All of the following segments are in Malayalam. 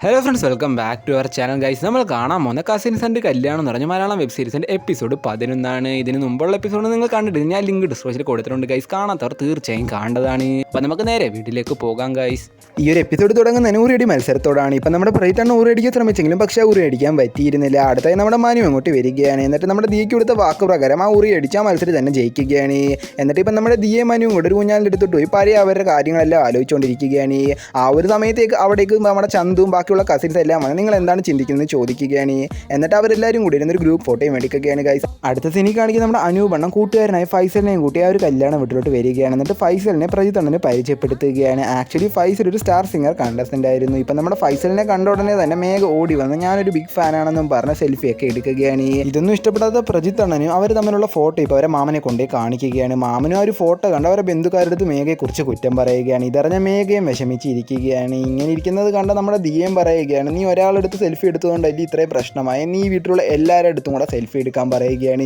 Hello friends, welcome back to our channel guys. നമ്മൾ കാണാൻ പോകുന്ന കസിൻസ് ആൻഡ് കല്യാണം എന്ന് പറഞ്ഞ മലയാളം വെബ് സീരീസിൻ്റെ എപ്പിസോഡ് 11 ഇതിന് മുമ്പുള്ള എപ്പിസോഡ് നിങ്ങൾ കണ്ടിട്ട് ഞാൻ ലിങ്ക് ഡിസ്ക്രിപ്ഷനിൽ കൊടുത്തിട്ടുണ്ട് ഗൈസ്. കാണാത്തവർ തീർച്ചയായും കാണേണ്ടതാണ്. അപ്പോൾ നമുക്ക് നേരെ വീട്ടിലേക്ക് പോകാം ഗൈസ്. ഈ ഒരു എപ്പിസോഡ് തുടങ്ങുന്ന ഊറിയടി മത്സരത്തോടാണ്. ഇപ്പം നമ്മുടെ പ്രൈത്താണ് ഊറിയടിക്കാൻ ശ്രമിച്ചെങ്കിലും പക്ഷേ ഊറിയടിക്കാൻ പറ്റിയിരുന്നില്ല. അടുത്തായി നമ്മുടെ മനു അങ്ങോട്ട് വരികയാണ്. എന്നിട്ട് നമ്മുടെ ദിയയ്ക്ക് കൊടുത്ത വാക്ക് പ്രകാരം ആ ഊറിയടിച്ച് ആ മത്സരം തന്നെ ജയിക്കുകയാണ്. എന്നിട്ട് ഇപ്പം നമ്മുടെ ദിയെ മനുവും കൂടെ ഒരു ഊഞ്ഞാലിൻ്റെ എടുത്തിട്ട് പോയി പഴയ അവരുടെ കാര്യങ്ങളെല്ലാം ആലോചിച്ചുകൊണ്ടിരിക്കുകയാണ്. ആ ഒരു സമയത്തേക്ക് അവിടേക്ക് നമ്മുടെ ചന്തുവും ബാക്കിയുള്ള കസിൻസ് എല്ലാം വന്ന് നിങ്ങൾ എന്താണ് ചിന്തിക്കുന്നത് ചോദിക്കുകയാണ്. എന്നിട്ട് അവരെല്ലാവരും കൂടി ഇരുന്നൊരു ഗ്രൂപ്പ് ഫോട്ടോയും മേടിക്കുകയാണ് ഗൈസ്. അടുത്ത സിനി കാണിക്കുന്ന നമ്മുടെ അനൂപണ്ണം കൂട്ടുകാരനായ ഫൈസലിനെയും കൂട്ടി ആ ഒരു കല്യാണം വീട്ടിലോട്ട് വരികയാണ്. എന്നിട്ട് ഫൈസലിനെ പ്രജിത്തണ്ണനെ പരിചയപ്പെടുത്തുകയാണ്. ആക്ച്വലി ഫൈസൽ ഒരു സ്റ്റാർ സിംഗർ കണ്ടസ്റ്റൻ്റ് ആയിരുന്നു. ഇപ്പം നമ്മുടെ ഫൈസലിനെ കണ്ട ഉടനെ തന്നെ മേഘ ഓടി വന്ന് ഞാനൊരു ബിഗ് ഫാനാണെന്നും പറഞ്ഞ സെൽഫിയൊക്കെ എടുക്കുകയാണ്. ഇതൊന്നും ഇഷ്ടപ്പെടാത്ത പ്രജിത്തണ്ണനും അവർ തമ്മിലുള്ള ഫോട്ടോ ഇപ്പോൾ അവരെ മാമനെ കൊണ്ടേ കാണിക്കുകയാണ്. മാമനും ആ ഒരു ഫോട്ടോ കണ്ട് അവരെ ബന്ധുക്കാരുടെ അടുത്ത് മേഘയെക്കുറിച്ച് കുറ്റം പറയുകയാണ്. ഇതറിഞ്ഞ മേഘയും വിഷമിച്ചിരിക്കുകയാണ്. ഇങ്ങനെ ഇരിക്കുന്നത് കണ്ട നമ്മുടെ ദിയയും പറയുകയാണ്, നീ ഒരാളെടുത്ത് സെൽഫി എടുത്തുകൊണ്ടല്ലേ ഇത്രയും പ്രശ്നമായി, നീ വീട്ടിലുള്ള എല്ലാവരുടെ അടുത്തും കൂടെ സെൽഫി എടുക്കാൻ പറയുകയാണ്.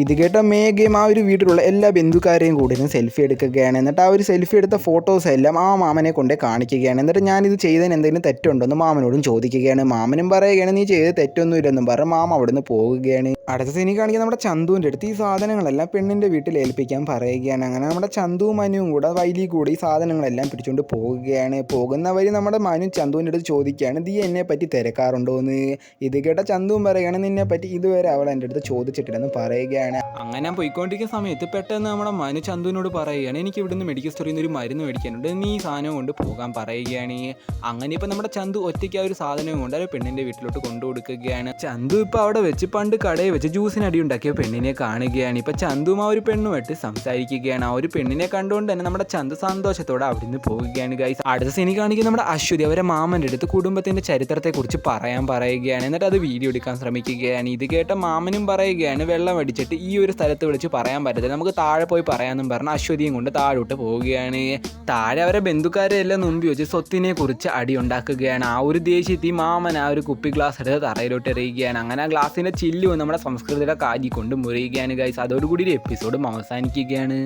ഇത് കേട്ട മേഘയും ആ ഒരു വീട്ടിലുള്ള എല്ലാ ബന്ധുക്കാരെയും കൂടി സെൽഫി എടുക്കുകയാണ്. എന്നിട്ട് ആ ഒരു സെൽഫി എടുത്ത ഫോട്ടോസ് എല്ലാം ആ മാമനെ കൊണ്ടേ കാണിക്കുകയാണ്. എന്നിട്ട് ഞാനിത് ചെയ്തതിന് എന്തെങ്കിലും തെറ്റുണ്ടോ എന്ന് മാമനോടും ചോദിക്കുകയാണ്. മാമനും പറയുകയാണ്, നീ ചെയ്ത് തെറ്റൊന്നുമില്ലെന്നും പറഞ്ഞ് മാമ അവിടെ നിന്ന് പോവുകയാണ്. അടുത്ത സിനി കാണിക്കാൻ നമ്മുടെ ചന്തുവിൻ്റെ അടുത്ത് ഈ സാധനങ്ങളെല്ലാം പെണ്ണിൻ്റെ വീട്ടിൽ ഏൽപ്പിക്കാൻ പറയുകയാണ്. അങ്ങനെ നമ്മുടെ ചന്തുവും മനുവും കൂടെ വൈലി കൂടി ഈ സാധനങ്ങളെല്ലാം പിടിച്ചുകൊണ്ട് പോവുകയാണ്. പോകുന്ന വഴി നമ്മുടെ മനു ചന്തുവിൻ്റെ അടുത്ത് ചോദിക്കുകയാണ്, നീ എന്നെ പറ്റി തിരക്കാറുണ്ടോ എന്ന്. ഇത് കേട്ട ചന്തുവും പറയുകയാണ്, നിന്നെ പറ്റി ഇതുവരെ അവൾ എൻ്റെ അടുത്ത് ചോദിച്ചിട്ടില്ലെന്ന് പറയുകയാണ്. അങ്ങനെ ഞാൻ പോയിക്കൊണ്ടിരിക്കുന്ന സമയത്ത് പെട്ടെന്ന് നമ്മുടെ മനു ചന്തുവിനോട് പറയുകയാണ്, എനിക്ക് ഇവിടുന്ന് മെഡിക്കൽ സ്റ്റോറിൽ നിന്ന് ഒരു മരുന്ന് മേടിക്കാനുണ്ട്, നീ ഈ സാധനം കൊണ്ട് പോകാൻ പറയുകയാണ്. അങ്ങനെ ഇപ്പം നമ്മുടെ ചന്തു ഒറ്റയ്ക്ക് ആ ഒരു സാധനവും കൊണ്ട് ഒരു പെണ്ണിൻ്റെ വീട്ടിലോട്ട് കൊണ്ടു കൊടുക്കുകയാണ്. ചന്തു ഇപ്പോൾ അവിടെ വെച്ച് പണ്ട് കടയിൽ വെച്ച് ജ്യൂസിന് അടി ഉണ്ടാക്കിയ പെണ്ണിനെ കാണുകയാണ്. ഇപ്പം ചന്തുവും ആ ഒരു പെണ്ണുമായിട്ട് സംസാരിക്കുകയാണ്. ആ ഒരു പെണ്ണിനെ കണ്ടുകൊണ്ട് തന്നെ നമ്മുടെ ചന്തു സന്തോഷത്തോടെ അവിടെ നിന്ന് പോവുകയാണ് ഗൈസ്. അടുത്ത സിനി കാണിക്കുന്ന നമ്മുടെ അശ്വതി അവരെ മാമൻ്റെ അടുത്ത് കുടുംബത്തിൻ്റെ ചരിത്രത്തെക്കുറിച്ച് പറയാൻ പറയുകയാണ്. എന്നിട്ട് അത് വീഡിയോ എടുക്കാൻ ശ്രമിക്കുകയാണ്. ഇത് കേട്ട മാമനും പറയുകയാണ്, വെള്ളം അടിച്ചിട്ട് ഈ ഒരു സ്ഥലത്ത് വിളിച്ച് പറയാൻ പറ്റത്തില്ല, നമുക്ക് താഴെ പോയി പറയാമെന്നും പറഞ്ഞ് അശ്വതിയും കൊണ്ട് താഴോട്ട് പോവുകയാണ്. താഴെ അവരെ ബന്ധുക്കാരെ എല്ലാം മുമ്പ് വെച്ച് സ്വത്തിനെ കുറിച്ച് അടി ഉണ്ടാക്കുകയാണ്. ആ ഒരു ദേഷ്യത്തിൽ മാമൻ ആ ഒരു കുപ്പി ഗ്ലാസ് എടുത്ത് തറയിലോട്ട് എറിയുകയാണ്. അങ്ങനെ ആ ഗ്ലാസിൻ്റെ ചില്ലും നമ്മുടെ സംസ്കൃതിയുടെ കാരി കൊണ്ട് മുറിയുകയാണ് ഗൈസ്. അതോടുകൂടി ഒരു എപ്പിസോഡും അവസാനിക്കുകയാണ്.